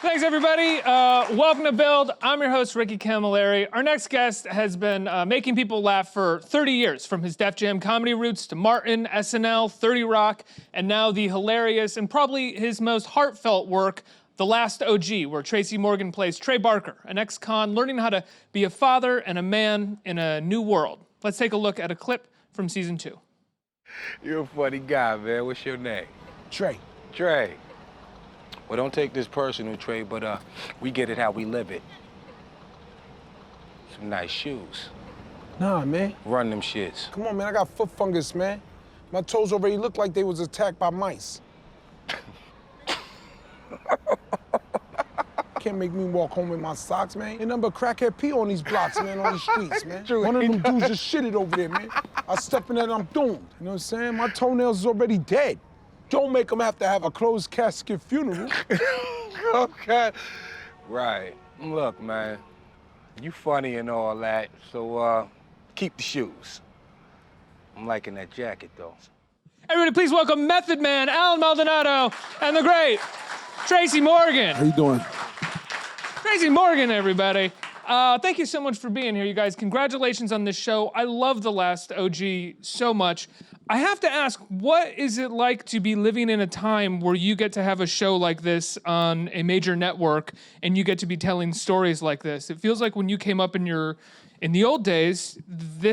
Thanks, everybody. Welcome to Build. I'm your host, Ricky Camilleri. Our next guest has been making people laugh for 30 years, from his Def Jam comedy roots to Martin, SNL, 30 Rock, and now the hilarious and probably his most heartfelt work, The Last O.G., where Tracy Morgan plays Trey Barker, an ex-con learning how to be a father and a man in a new world. Let's take a look at a clip from season 2. You're a funny guy, man. What's your name? Trey. Trey. Well, don't take this personal, Trey, but we get it how we live it. Some nice shoes. Nah, man. Run them shits. Come on, man. I got foot fungus, man. My toes already look like they was attacked by mice. Can't make me walk home in my socks, man. Ain't nothing but crackhead pee on these blocks, man, on the streets, man. One of them dudes just shitted over there, man. I step in that, I'm doomed. You know what I'm saying? My toenails is already dead. Don't make them have to have a closed casket funeral. Okay. Right. Look, man, you funny and all that, so keep the shoes. I'm liking that jacket, though. Everybody, please welcome Method Man, Maldonado, and the great Tracy Morgan. How you doing? Tracy Morgan, everybody. Thank you so much for being here, you guys. Congratulations on this show. I love The Last O.G. so much. I have to ask, what is it like to be living in a time where you get to have a show like this on a major network and you get to be telling stories like this? It feels like when you came up in the old days,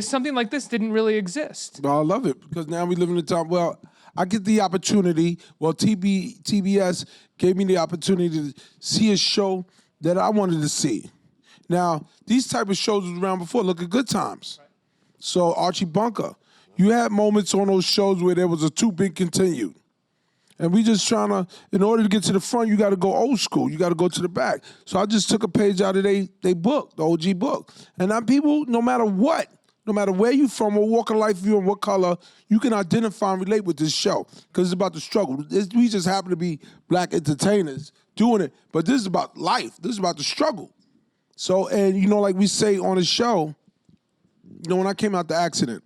something like this didn't really exist. Well, I love it because now we live in a time, well, I get the opportunity, TBS gave me the opportunity to see a show that I wanted to see. Now, these type of shows was around before. Look at Good Times. Right. So Archie Bunker. You had moments on those shows where there was a to be continued. And we just trying to, in order to get to the front, you got to go old school. You got to go to the back. So I just took a page out of they book, the OG book. And now people, no matter what, no matter where you from, what walk of life you and what color, you can identify and relate with this show because it's about the struggle. We just happen to be black entertainers doing it, but this is about life. This is about the struggle. So, and you know, like we say on the show, you know, when I came out the accident,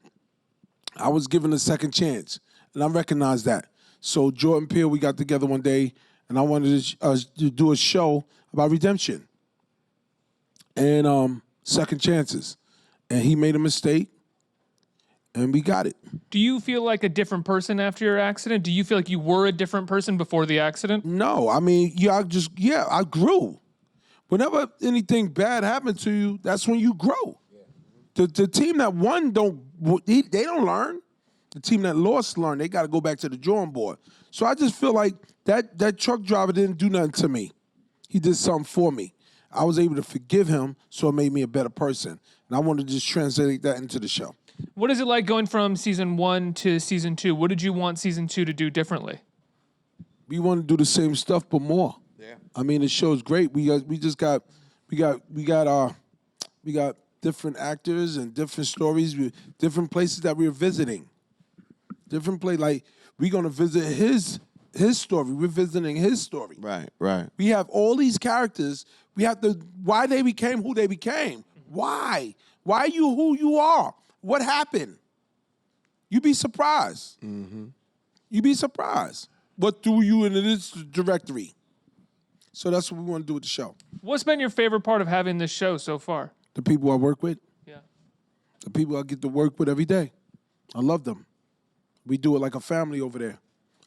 I was given a second chance, and I recognized that. So Jordan Peele, we got together one day, and I wanted to do a show about redemption and second chances. And he made a mistake, and we got it. Do you feel like a different person after your accident? Do you feel like you were a different person before the accident? No, I mean, I grew. Whenever anything bad happened to you, that's when you grow. Yeah. The team that won they don't learn. The team that lost learn. They got to go back to the drawing board. So I just feel like that truck driver didn't do nothing to me. He did something for me. I was able to forgive him, so it made me a better person. And I wanted to just translate that into the show. What is it like going from season 1 to season 2? What did you want season 2 to do differently? We want to do the same stuff, but more. Yeah. I mean, the show's great. We got different actors and different stories, different places that we're visiting. Different place, like we're gonna visit his story. We're visiting his story. Right, right. We have all these characters. We have why they became who they became. Why? Why are you who you are? What happened? You'd be surprised. Mm-hmm. You'd be surprised what threw you into this directory. So that's what we want to do with the show. What's been your favorite part of having this show so far? The people I work with. Yeah. The people I get to work with every day. I love them. We do it like a family over there.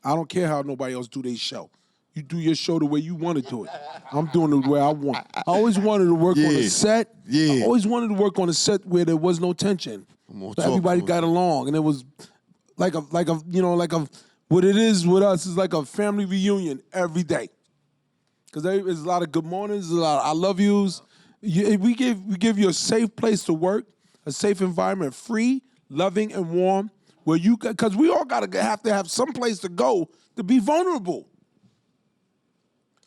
I don't care how nobody else do their show. You do your show the way you want to do it. I'm doing it the way I want. I always wanted to work on a set. Yeah. I always wanted to work on a set where there was no tension. So everybody got along, and it was like what it is with us is like a family reunion every day. Because there's a lot of good mornings, there's a lot of I love yous. We give you a safe place to work, a safe environment, free, loving, and warm. Where because we all have to have some place to go to be vulnerable.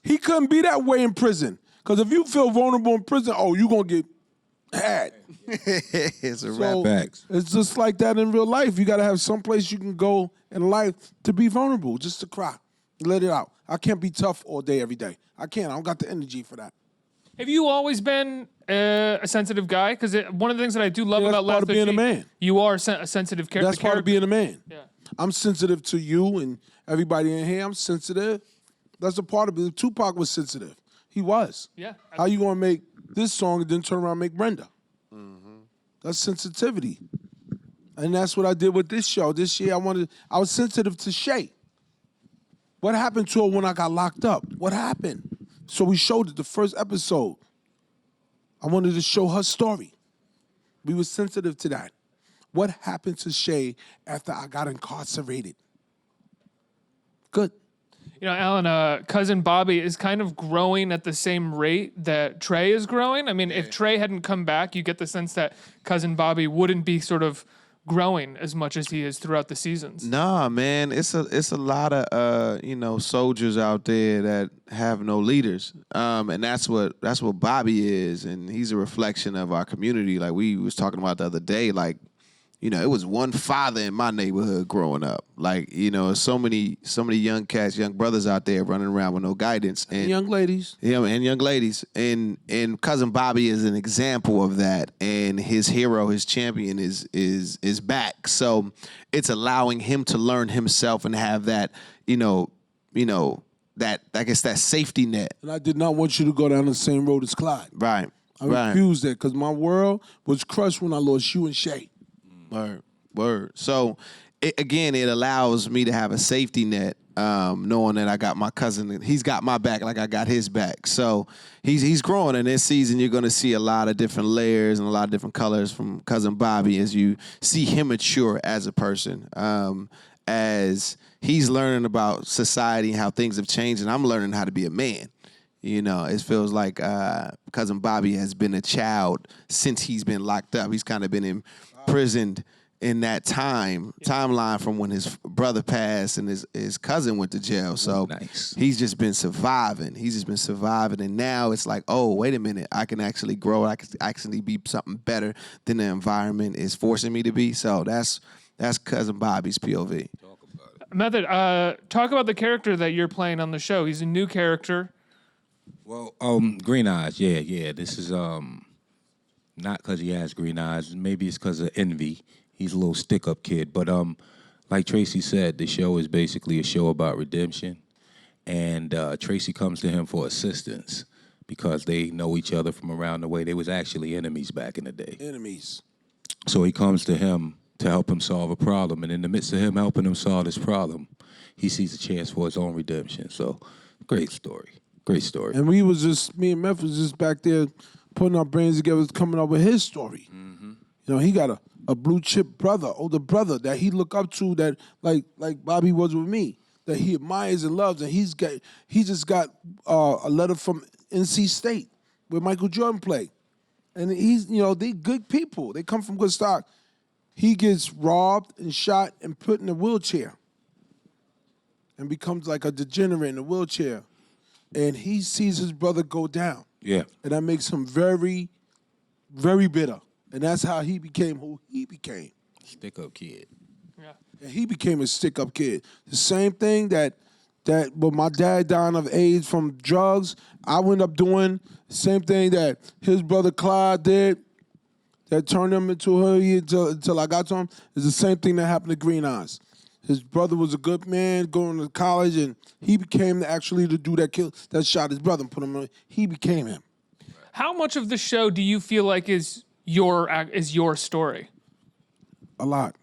He couldn't be that way in prison. Because if you feel vulnerable in prison, you're going to get had. It's a rap backs. It's just like that in real life. You got to have some place you can go in life to be vulnerable, just to cry, let it out. I can't be tough all day, every day. I can't. I don't got the energy for that. Have you always been a sensitive guy? Because one of the things that I do love about Last O.G, being a man. You are a sensitive character. That's part of being a man. Yeah. I'm sensitive to you and everybody in here. I'm sensitive. That's a part of it. Tupac was sensitive. He was. Yeah. How you gonna make this song and then turn around and make Brenda? That's sensitivity. And that's what I did with this show. This year I was sensitive to Shay. What happened to her when I got locked up? What happened? So we showed it the first episode. I wanted to show her story. We were sensitive to that. What happened to Shay after I got incarcerated? Good. You know, Alan, cousin Bobby is kind of growing at the same rate that Trey is growing. I mean, if Trey hadn't come back, you get the sense that cousin Bobby wouldn't be sort of growing as much as he is throughout the seasons. Nah, man, it's a lot of soldiers out there that have no leaders, and that's what Bobby is, and he's a reflection of our community. Like we was talking about the other day, like it was one father in my neighborhood growing up. Like so many young cats, young brothers out there running around with no guidance, and young ladies. Yeah, and young ladies, and cousin Bobby is an example of that. And his hero, his champion, is back. So it's allowing him to learn himself and have that, that I guess that safety net. And I did not want you to go down the same road as Clyde. Right. I refused that because my world was crushed when I lost you and Shay. Word. So, it allows me to have a safety net, knowing that I got my cousin. He's got my back like I got his back. So he's growing. And this season, you're going to see a lot of different layers and a lot of different colors from cousin Bobby as you see him mature as a person, as he's learning about society and how things have changed, and I'm learning how to be a man. It feels like cousin Bobby has been a child since he's been locked up. He's kind of been imprisoned in that timeline from when his brother passed and his cousin went to jail. So Nice. He's just been surviving. And now it's like, oh, wait a minute, I can actually grow. I can actually be something better than the environment is forcing me to be. So that's cousin Bobby's POV. Method, talk about the character that you're playing on the show. He's a new character. Well, green eyes, yeah. This is not because he has green eyes. Maybe it's because of envy. He's a little stick-up kid. But like Tracy said, the show is basically a show about redemption. And Tracy comes to him for assistance because they know each other from around the way. They was actually enemies back in the day. Enemies. So he comes to him to help him solve a problem. And in the midst of him helping him solve this problem, he sees a chance for his own redemption. So great story. Great story. And me and Meth was just back there putting our brains together, coming up with his story. Mm-hmm. He got a blue chip brother, older brother that he look up to, that like Bobby was with me, that he admires and loves, and he just got a letter from NC State where Michael Jordan played, and they good people. They come from good stock. He gets robbed and shot and put in a wheelchair, and becomes like a degenerate in a wheelchair. And he sees his brother go down. Yeah. And that makes him very, very bitter. And that's how he became who he became. Stick-up kid. Yeah. And he became a stick-up kid. The same thing that when my dad dying of AIDS from drugs, I went up doing the same thing that his brother Clyde did, that turned him into who he until I got to him, is the same thing that happened to Green Eyes. His brother was a good man going to college, and he became actually the dude that shot his brother and put him on. He became him. How much of the show do you feel like is your story? A lot.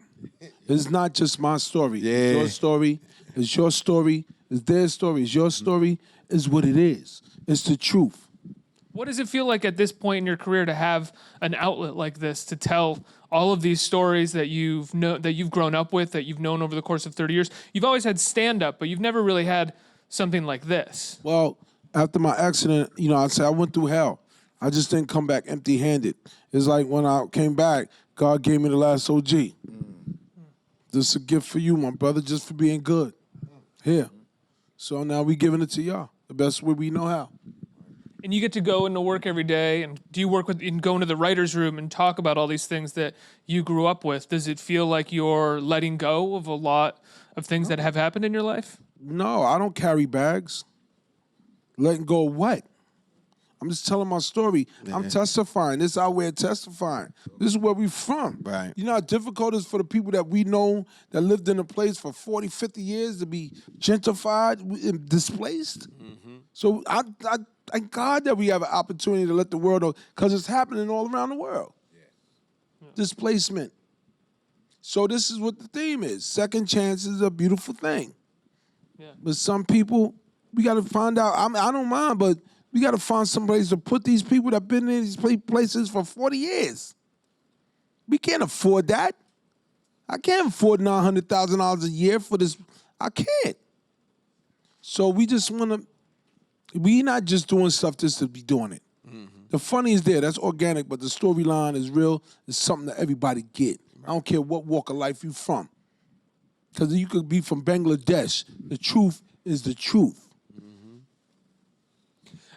It's not just my story. Yeah. It's your story. It's your story. It's their story. It's your story. It's what it is. It's the truth. What does it feel like at this point in your career to have an outlet like this to tell all of these stories that you've grown up with, that you've known over the course of 30 years? You've always had stand-up, but you've never really had something like this. Well, after my accident, I say I went through hell. I just didn't come back empty-handed. It's like when I came back, God gave me the Last O.G. This is a gift for you, my brother, just for being good. Here. So now we giving it to y'all the best way we know how. And you get to go into work every day, and do you work and go into the writer's room and talk about all these things that you grew up with? Does it feel like you're letting go of a lot of things that have happened in your life? No, I don't carry bags. Letting go of what? I'm just telling my story. Yeah. I'm testifying. This is our way of testifying. This is where we from. Right. You know how difficult it is for the people that we know that lived in a place for 40, 50 years to be gentrified and displaced? Mm-hmm. So I thank God that we have an opportunity to let the world know, because it's happening all around the world. Yeah. Displacement. So this is what the theme is. Second chance is a beautiful thing. Yeah. But some people, we got to find out. I don't mind, but we got to find some place to put these people that have been in these places for 40 years. We can't afford that. I can't afford $900,000 a year for this. I can't. So we just want to, we not just doing stuff just to be doing it. Mm-hmm. The funny is there. That's organic, but the storyline is real. It's something that everybody get. I don't care what walk of life you from. Because you could be from Bangladesh. The truth is the truth.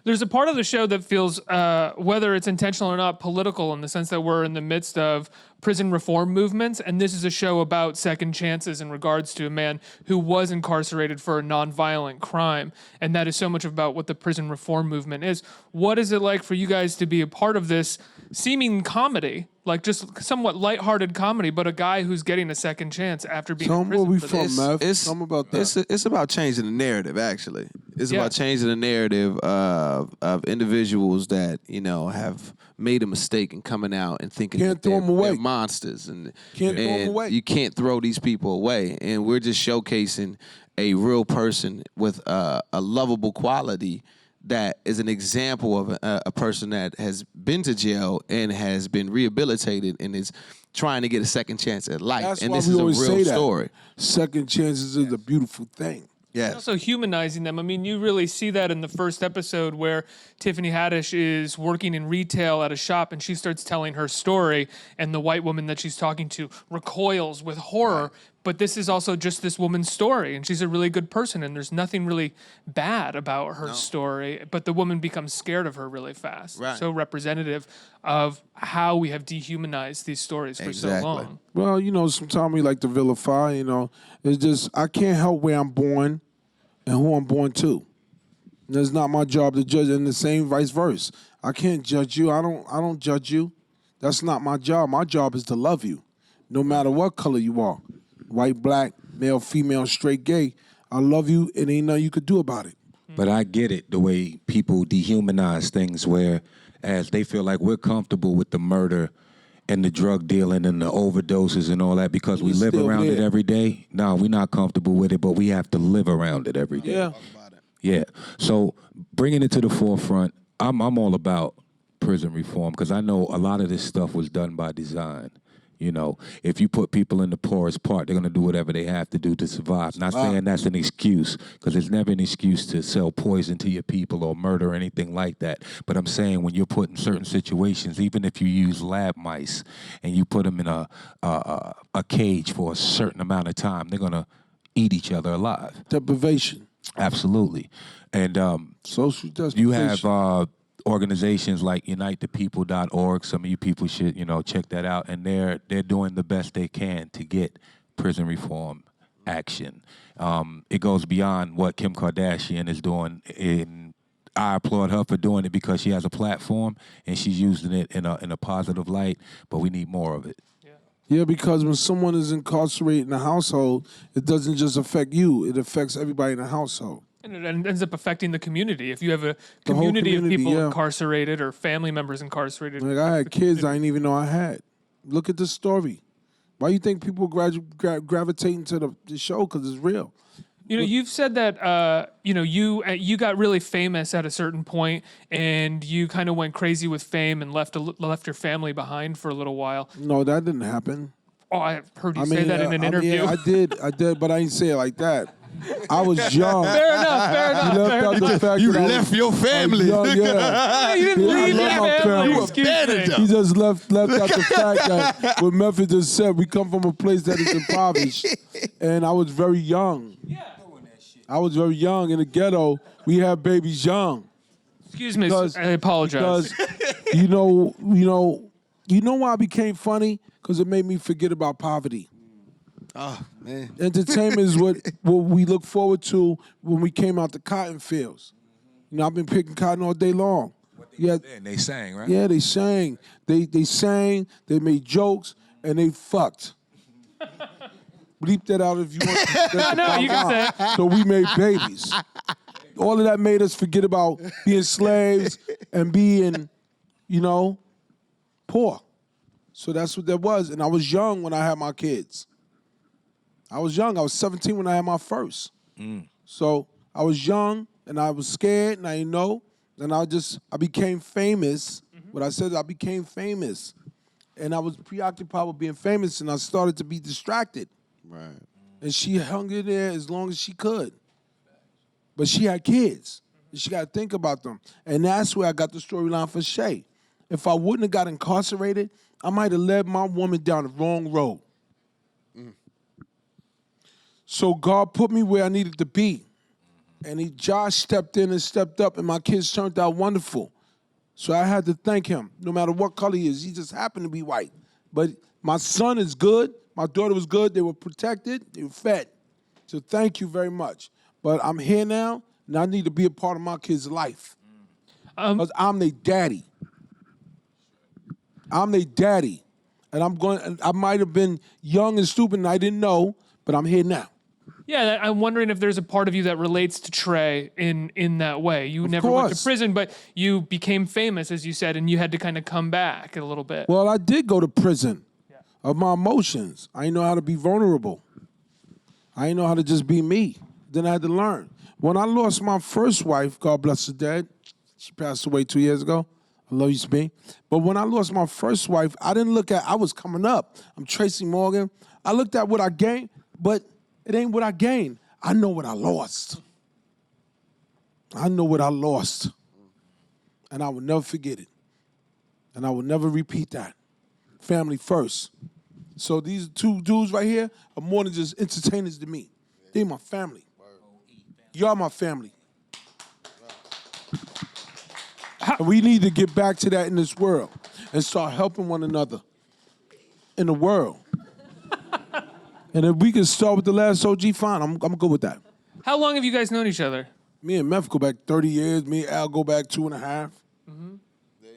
There's a part of the show that feels, whether it's intentional or not, political, in the sense that we're in the midst of prison reform movements, and this is a show about second chances in regards to a man who was incarcerated for a nonviolent crime, and that is so much about what the prison reform movement is. What is it like for you guys to be a part of this seeming comedy, like just somewhat lighthearted comedy, but a guy who's getting a second chance after being in prison? Where we for from, this? Meth. Tell me about that. It's about changing the narrative, actually. It's about changing the narrative of individuals that, you know, have made a mistake and coming out and thinking Can't that throw 'em away. they're monsters. And Can't throw 'em away. You can't throw these people away. And we're just showcasing a real person with a lovable quality that is an example of a person that has been to jail and has been rehabilitated and is trying to get a second chance at life. That's and why this we is a always real say that. story. Second chances is a beautiful thing. Yes. Also humanizing them. I mean, you really see that in the first episode where Tiffany Haddish is working in retail at a shop and she starts telling her story, and the white woman that she's talking to recoils with horror. Right. But this is also just this woman's story, and she's a really good person, and there's nothing really bad about her story, but the woman becomes scared of her really fast. Right. So representative of how we have dehumanized these stories for so long. Well, you know, sometimes we like to vilify, you know. It's just, I can't help where I'm born and who I'm born to. And it's not my job to judge, and the same vice versa. I can't judge you. I don't judge you. That's not my job. My job is to love you, no matter what color you are. White, black, male, female, straight, gay. I love you, and ain't nothing you could do about it. But I get it, the way people dehumanize things, where as they feel like we're comfortable with the murder and the drug dealing and the overdoses and all that because we live around it every day. No, we're not comfortable with it, but we have to live around it every day. Yeah. Yeah. So bringing it to the forefront, I'm all about prison reform because I know a lot of this stuff was done by design. You know, if you put people in the poorest part, they're going to do whatever they have to do to survive. Not saying that's an excuse, because it's never an excuse to sell poison to your people or murder or anything like that. But I'm saying when you're put in certain situations, even if you use lab mice and you put them in a cage for a certain amount of time, they're going to eat each other alive. Deprivation. Absolutely. And social justice. You have organizations like unitethepeople.org. Some of you people should, you know, check that out. And they're doing the best they can to get prison reform action. It goes beyond what Kim Kardashian is doing. And I applaud her for doing it because she has a platform and she's using it in a positive light. But we need more of it. Yeah, because when someone is incarcerated in a household, it doesn't just affect you; it affects everybody in the household. And it ends up affecting the community. If you have a community of people incarcerated or family members incarcerated. Like I had kids I didn't even know I had. Look at the story. Why do you think people gravitating to the show? Because it's real. You know, you've said that, you know, you got really famous at a certain point and you kind of went crazy with fame and left your family behind for a little while. No, that didn't happen. Oh, I heard you say that in an interview. I did, but I didn't say it like that. I was young. Fair enough. You left your family. Young, yeah. You didn't leave your family. You abandoned them. He just left out the fact that what Method just said, we come from a place that is impoverished. And I was very young. Yeah. I was very young in the ghetto. We had babies young. Excuse me, I apologize. Because you know why I became funny? Because it made me forget about poverty. Oh, man. Entertainment is what we look forward to when we came out the cotton fields. You know, I've been picking cotton all day long. What they Yeah, And they sang, right? yeah, they sang. They sang, they made jokes, and they fucked. Bleep that out if you want. No, you can say it. So we made babies. All of that made us forget about being slaves and being, poor. So that's what that was. And I was young when I had my kids. I was young. I was 17 when I had my first. So I was young and I was scared and I didn't know. And I became famous. What I said, I became famous. And I was preoccupied with being famous and I started to be distracted. Right. And she hung in there as long as she could. But she had kids. And she got to think about them. And that's where I got the storyline for Shay. If I wouldn't have got incarcerated, I might have led my woman down the wrong road. So God put me where I needed to be. And Josh stepped in and stepped up, and my kids turned out wonderful. So I had to thank him, no matter what color he is. He just happened to be white. But my son is good. My daughter was good. They were protected. They were fed. So thank you very much. But I'm here now, and I need to be a part of my kids' life. Because I'm their daddy. I'm their daddy. And I might have been young and stupid, and I didn't know, but I'm here now. Yeah, I'm wondering if there's a part of you that relates to Trey in that way. You never went to course. prison, but you became famous, as you said, and you had to kind of come back a little bit. Well, I did go to prison of my emotions. I didn't know how to be vulnerable. I didn't know how to just be me. Then I had to learn. When I lost my first wife, God bless her dead, she passed away 2 years ago. I love you, Spin. But when I lost my first wife, I was coming up. I'm Tracy Morgan. I looked at what I gained, but it ain't what I gained. I know what I lost. I know what I lost. And I will never forget it. And I will never repeat that. Family first. So these two dudes right here are more than just entertainers to me. They my family. Y'all my family. And we need to get back to that in this world and start helping one another in the world. And if we can start with the Last O.G, fine. I'm good with that. How long have you guys known each other? Me and Meth go back 30 years. Me and Al go back 2.5.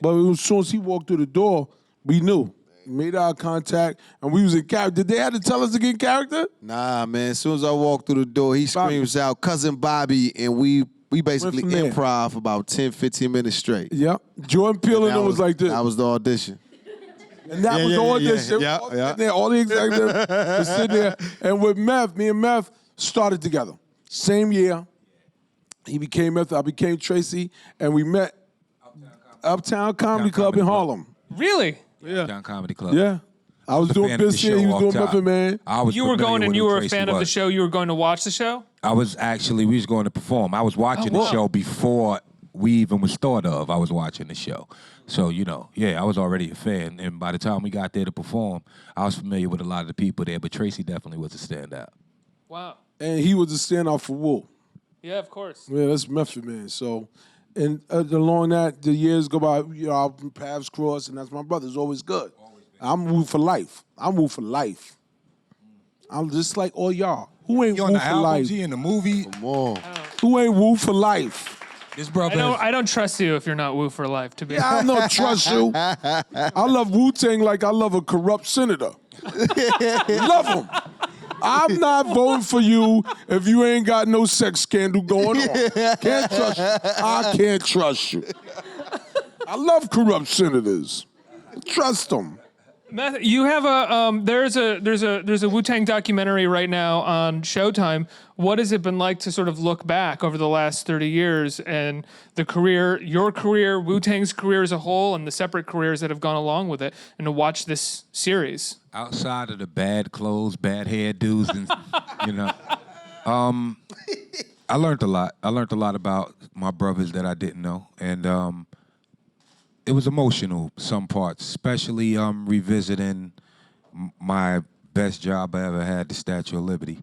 But as soon as he walked through the door, we knew. Made eye contact, and we was in character. Did they have to tell us to get in character? Nah, man. As soon as I walked through the door, he screams out, "Cousin Bobby," and we basically from there. improv about 10, 15 minutes straight. Yep. Jordan Peele and That them was like this. That was the audition. And that was the audition. Yeah, All yeah. sitting there, all the executives were sitting there. And with Meth, me and Meth started together. Same year. He became Meth, I became Tracy, and we met Uptown Comedy Club in Harlem. Really? Yeah. Down Comedy Club. Yeah. I was doing Fan of the Biscuit, he show was doing off top. Method Man. I was You were familiar going with and who you were a Tracy fan of the was. show. You were going to watch the show? I was actually, we was going to perform. I was watching the show before we even was thought of. I was watching the show. So, I was already a fan. And by the time we got there to perform, I was familiar with a lot of the people there, but Tracy definitely was a standout. Wow. And he was a standout for Wool. Yeah, of course. Yeah, that's Method Man. So, and along that, the years go by, our paths cross, and that's my brother. It's always good. I'm Woo for life. I'm Woo for life. I'm just like all y'all. Who ain't He Woo on the for albums, life? he in the movie. Come on. Who ain't Woo for life? This brother I don't trust you if you're not Woo for life, to be honest. I don't trust you. I love Wu-Tang like I love a corrupt senator. Love him. I'm not voting for you if you ain't got no sex scandal going on. Can't trust you. I can't trust you. I love corrupt senators. Trust them. You have there's a Wu-Tang documentary right now on Showtime. What has it been like to sort of look back over the last 30 years and the career, your career, Wu-Tang's career as a whole, and the separate careers that have gone along with it, and to watch this series? outside of the bad clothes, bad hairdos, and I learned a lot. I learned a lot about my brothers that I didn't know, and it was emotional. Some parts, especially revisiting my best job I ever had, the Statue of Liberty.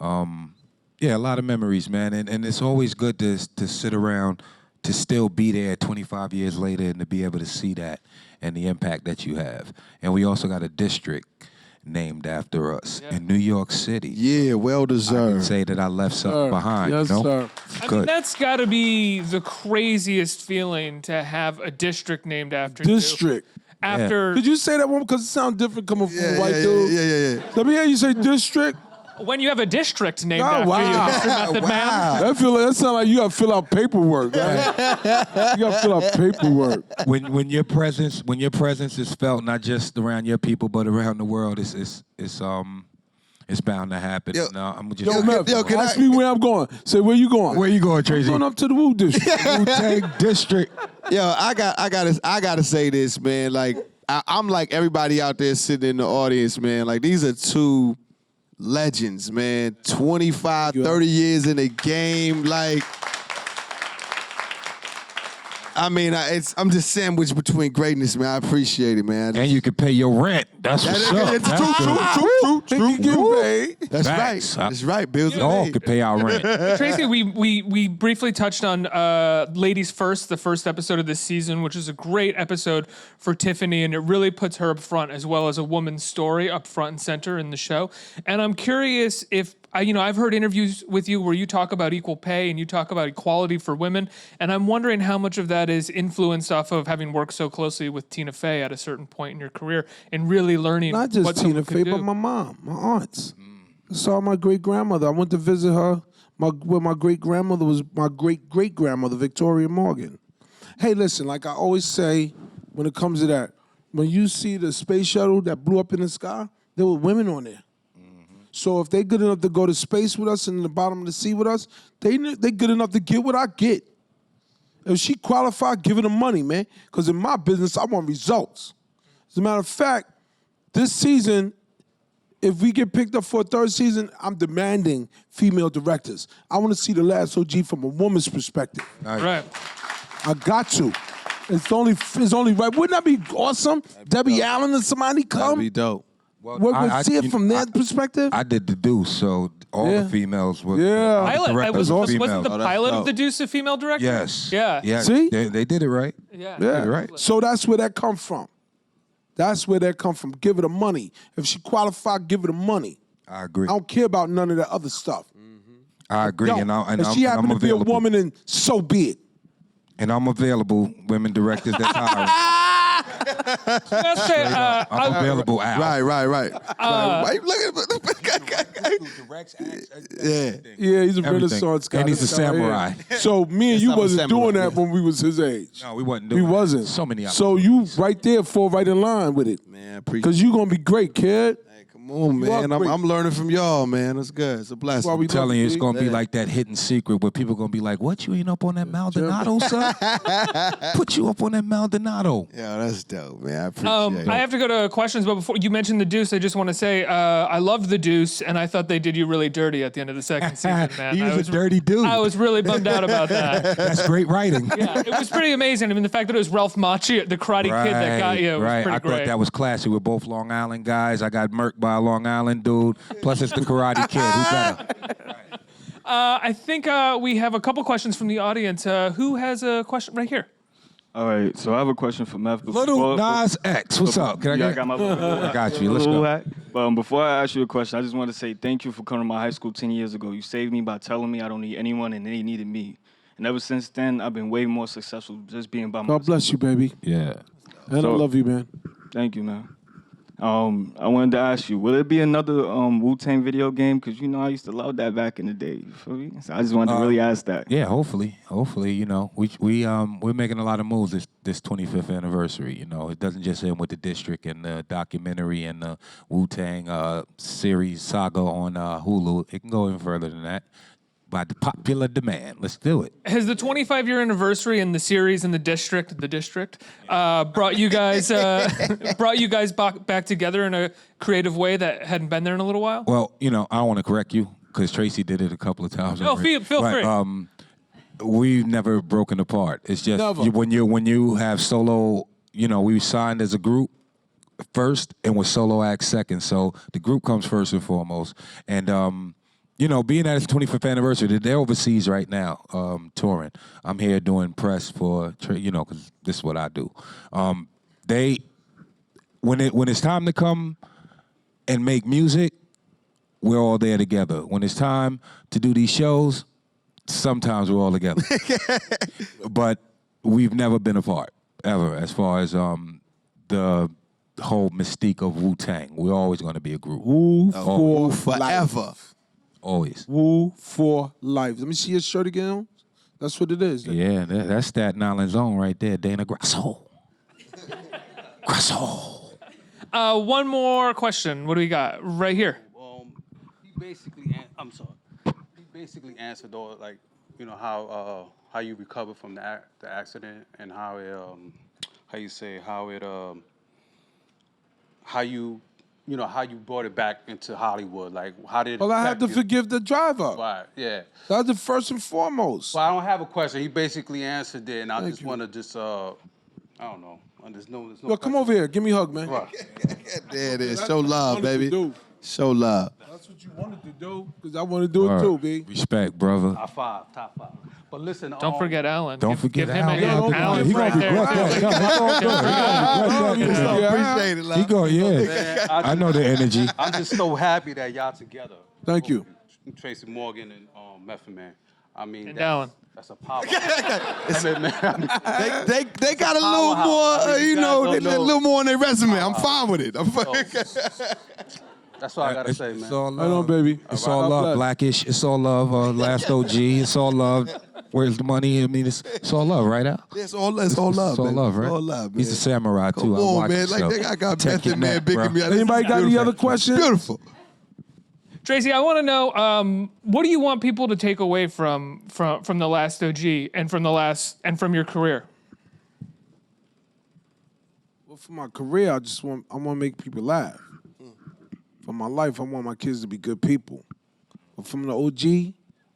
Yeah, a lot of memories, man, and it's always good to sit around, to still be there 25 years later and to be able to see that and the impact that you have. And we also got a district named after us in New York City. Yeah, well I can deserved. say that I left something behind. Yes, you know? sir. I Good. mean, that's got to be the craziest feeling to have a district named after you. District. After Could you say that one because it sounds different coming from a white yeah, dude? yeah. Let me hear you say district. when you have a district named Oh, after wow. you, Mr. Method Man. That sounds like you got to fill out paperwork, right? You got to fill out paperwork. When your presence is felt not just around your people but around the world, it's bound to happen. Yo, No, I'm just. Yo, Meth, can ask I- me where I'm going. Say, where you going? Where you going, I'm Tracy? going up to the Wu District. Wu-Tang District. Yo, I gotta say this, man. Like I'm like everybody out there sitting in the audience, man. Like these are two legends, man. 25, 30 years in the game. Like, I mean, I'm just sandwiched between greatness, man. I appreciate it, man. And you can pay your rent. That's what's up. It's That's good. True. Get paid. That's Facts. right. That's right. Bills We all are paid. could pay our rent. Tracy, we briefly touched on Ladies First, the first episode of this season, which is a great episode for Tiffany, and it really puts her up front as well as a woman's story up front and center in the show. And I'm curious if I've heard interviews with you where you talk about equal pay and you talk about equality for women, and I'm wondering how much of that is influenced off of having worked so closely with Tina Fey at a certain point in your career and really learning Not just what Tina someone Fey, could do. but my mom, my aunts. I saw my great-grandmother. I went to visit her where my great-grandmother was my great-great-grandmother, Victoria Morgan. Hey, listen, like I always say when it comes to that, when you see the space shuttle that blew up in the sky, there were women on there. So if they good enough to go to space with us and in the bottom of the sea with us, they good enough to get what I get. If she qualified, give her the money, man. Because in my business, I want results. As a matter of fact, this season, if we get picked up for a third season, I'm demanding female directors. I want to see the Last O.G from a woman's perspective. Right. I got to. It's only right. Wouldn't that be awesome? Debbie Allen and somebody That'd come? be dope. See it from their perspective? I did the Deuce, so all Yeah. the females were Yeah. Pilot. directors Wasn't were females. the Oh, that's pilot dope. of the Deuce a female director? Yes. Yeah. See? They did it right. Yeah. Yeah. right. So that's where that come from. That's where that come from. Give her the money. If she qualified, give her the money. I agree. I don't care about none of that other stuff. I agree, Don't. and if she I'm happen to be a available. woman, then so be it. And I'm available. Women directors that's hiring. That's it. I'm available. Al. Right. Wait, look at Yeah. Yeah, he's a Everything. Renaissance guy. And he's a This guy here. samurai. So me and you I'm a wasn't doing samurai, that when we was his age. No, we wasn't We doing that. wasn't. So many. So you right there, fall right in line with it. Man, I appreciate Because you gonna be great, kid. Hey, come on, You are man. great. I'm learning from y'all, man. It's good. It's a blessing. why we I'm telling you, it's gonna be Yeah. like that hidden secret where people gonna be like, "What, you ain't up on that Maldonado, son? Put you up on that Maldonado." Yeah, that's dope, man. I appreciate it. I have to go to questions, but before you mentioned the Deuce, I just want to say I loved the Deuce, and I thought they did you really dirty at the end of the second season, man. He I was a dirty dude. I was really bummed out about that. That's great writing. Yeah, it was pretty amazing. I mean, the fact that it was Ralph Macchio, the Karate Kid, that got you, was right. pretty I great. thought that was classy. We're both Long Island guys. I got murked by a Long Island dude. Plus, it's the Karate Kid. Who better? I think we have a couple questions from the audience. Who has a question right here? All right, so I have a question for Meth. Little Nas X. What's up? Can I Yeah, I get? got my little I got you. Let's little go. hat. But before I ask you a question, I just want to say thank you for coming to my high school 10 years ago. You saved me by telling me I don't need anyone and they needed me. And ever since then, I've been way more successful just being by myself. God bless you, baby. Yeah. And I So- love you, man. Thank you, man. I wanted to ask you, will it be another Wu-Tang video game? Because, you know, I used to love that back in the day. You feel me? So I just wanted to really ask that. Yeah, hopefully, you know, we're making a lot of moves this 25th anniversary. You know, it doesn't just end with the district and the documentary and the Wu-Tang series saga on Hulu. It can go even further than that. By the popular demand, let's do it. Has the 25-year anniversary in the series in the district, brought you guys back together in a creative way that hadn't been there in a little while? Well, you know, I don't want to correct you because Tracy did it a couple of times. No, already. feel free. We've never broken apart. It's just Never. when you have solo. You know, we signed as a group first and with solo acts second. So the group comes first and foremost. And you know, being at its 25th anniversary, they're overseas right now, touring. I'm here doing press for, you know, because this is what I do. When it's time to come and make music, we're all there together. When it's time to do these shows, sometimes we're all together. But we've never been apart, ever, as far as the whole mystique of Wu-Tang. We're always going to be a group. Wu for Forever. life. Always. Wu for life. Let me see your shirt again. That's what it is. Yeah, that's Staten Island zone right there, Dana Grasso. Grasso. One more question. What do we got right here? He basically, I'm sorry. He basically answered all like, you know how you recovered from the accident and how it how you brought it back into Hollywood. Like how did? Well, I had to affect you? forgive the driver. Right. Yeah. That's the first and foremost. Well, I don't have a question. He basically answered it, and I Thank just you. want to just I don't know. There's no. Yo, come over here. Give me a hug, man. Right. There it is. That's Show what you love, wanted to baby. do. Show love. That's what you wanted to do, because I want to do it too, B. Respect, brother. Top five. But listen. Don't forget Alan. Don't Give forget him Alan. a Yeah, hand. don't Alan's forget. right He there. gonna regret that. too. It's all good. Appreciate it, love. He go, yeah. Man, I know the energy. I'm just so happy that y'all together. Thank you. Tracy Morgan and Method Man. I mean, And Alan. that's a power. Man, They got a little more, powerhouse. I mean, you know, guys they don't a know. little more on their resume. I'm fine with it. That's all I gotta say, man. It's all Right on, love. baby. It's All all right. love. God bless. Blackish. It's all love. Last O.G. It's all love. Where's the money? I mean, it's all love, right, Al? It's all love, It's all man. love, right? It's all love, man. He's a samurai, too. Come I on, watch man. it, Like, so I got check Method your Man neck, bigging bro. me out. Anybody got any other questions? Beautiful. Tracy, I want to know what do you want people to take away from the Last O.G. and from your career? Well, for my career, I want to make people laugh. For my life, I want my kids to be good people. But from the OG,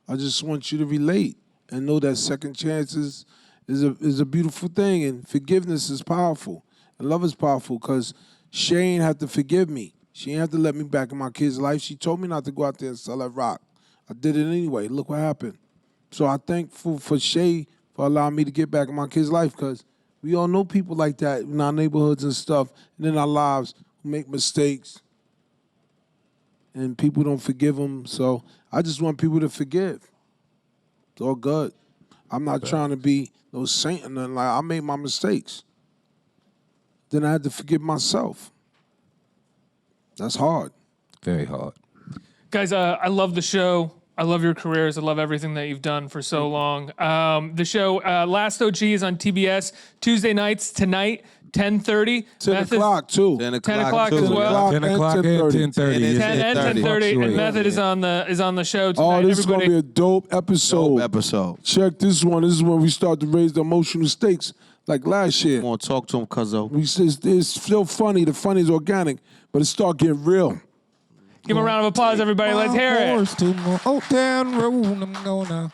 I just want you to relate and know that second chances is a beautiful thing, and forgiveness is powerful, and love is powerful. Cause Shay ain't have to forgive me. She ain't have to let me back in my kid's life. She told me not to go out there and sell that rock. I did it anyway. Look what happened. So I'm thankful for Shay for allowing me to get back in my kid's life, because we all know people like that in our neighborhoods and stuff, and in our lives who make mistakes, and people don't forgive them. So I just want people to forgive. It's all good. I'm not trying to be no saint or nothing. Like, I made my mistakes. Then I had to forgive myself. That's hard. Very hard. Guys, I love the show. I love your careers. I love everything that you've done for so long. The show, Last O.G. is on TBS Tuesday nights tonight, 10:30. 10 o'clock, too. 10 o'clock as well. 10 o'clock and 10:30. 10 and 10:30, and Fluctuate. Method is on the show tonight. Oh, this is going to be a dope episode. Episode. Check this one. This is when we start to raise the emotional stakes like last year. Come on, talk to him, cuzzo. It's still funny. The funny is organic, but it start getting real. Give him a round of applause, everybody. Let's hear it. Horse to my old town road, I'm gonna